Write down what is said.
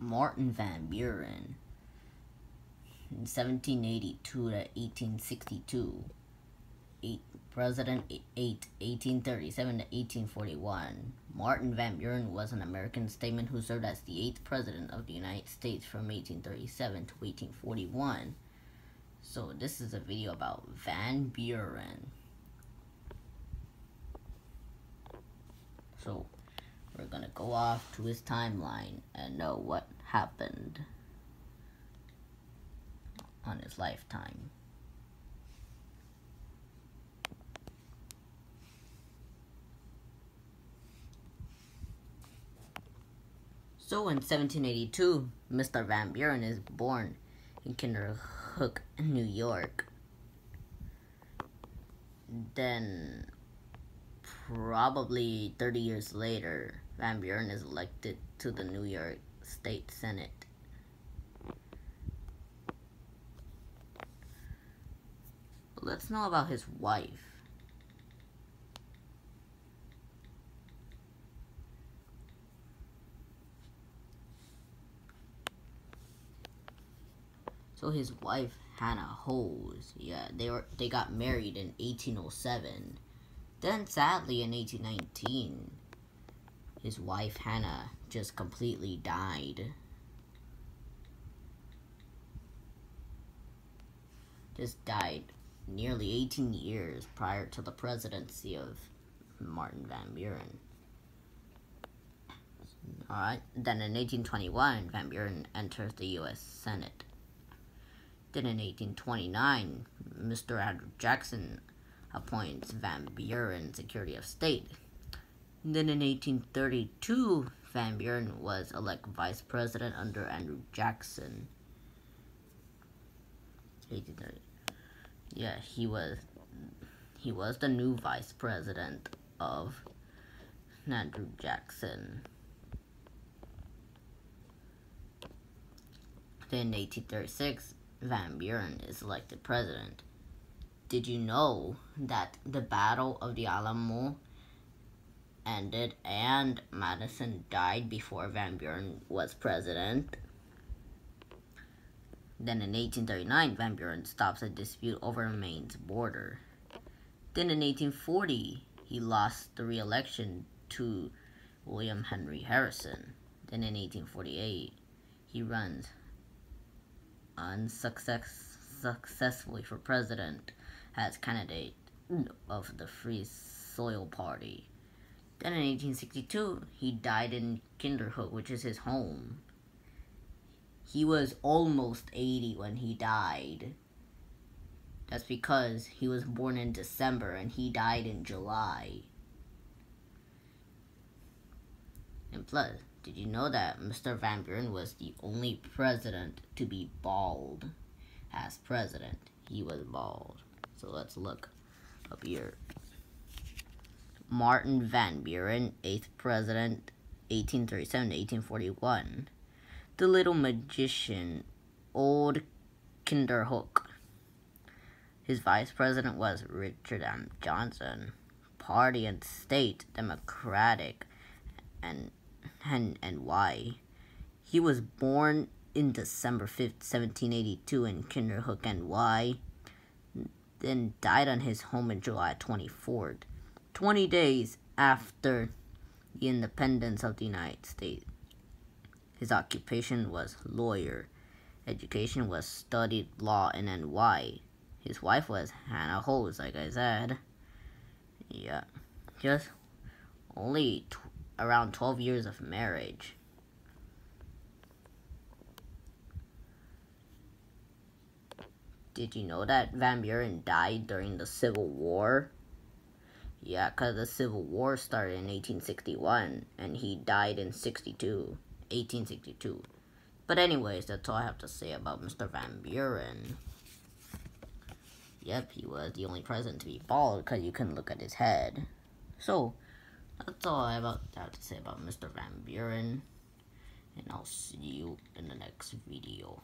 Martin Van Buren, in 1782 to 1862, President 1837 to 1841. Martin Van Buren was an American statesman who served as the 8th President of the United States from 1837 to 1841. So this is a video about Van Buren. So we're gonna go off to his timeline and know what happened on his lifetime. So in 1782, Mr. Van Buren is born in Kinderhook, New York. Then, probably 30 years later, Van Buren is elected to the New York State Senate. But let's know about his wife. So his wife, Hannah Hose, they got married in 1807. Then sadly in 1819, his wife Hannah just completely died. Just died nearly 18 years prior to the presidency of Martin Van Buren. Alright, then in 1821, Van Buren enters the U.S. Senate. Then in 1829, Mr. Andrew Jackson appoints Van Buren Secretary of State. Then in 1832, Van Buren was elected Vice President under Andrew Jackson. 1830. Yeah, he was the new Vice President of Andrew Jackson. Then in 1836, Van Buren is elected president. Did you know that the Battle of the Alamo ended and Madison died before Van Buren was president? Then in 1839, Van Buren stops a dispute over Maine's border. Then in 1840, he lost the re-election to William Henry Harrison. Then in 1848, he runs unsuccessfully for president as candidate of the Free Soil Party. Then in 1862, he died in Kinderhook, which is his home. He was almost 80 when he died. That's because he was born in December and he died in July. And plus, did you know that Mr. Van Buren was the only president to be bald? As president, he was bald. So let's look up here. Martin Van Buren, 8th president, 1837 to 1841. The Little Magician, Old Kinderhook. His vice president was Richard M. Johnson. Party and State Democratic, and why. He was born in December 5th, 1782 in Kinderhook, NY. Then died on his home in July 24th, 20 days after the independence of the United States. His occupation was lawyer. Education was studied law in NY. His wife was Hannah Hose, like I said. Yeah, just only around 12 years of marriage. Did you know that Van Buren died during the Civil War? Yeah, because the Civil War started in 1861, and he died in 1862. But anyways, that's all I have to say about Mr. Van Buren. Yep, he was the only president to be bald, because you couldn't look at his head. So, that's all I have to say about Mr. Van Buren, and I'll see you in the next video.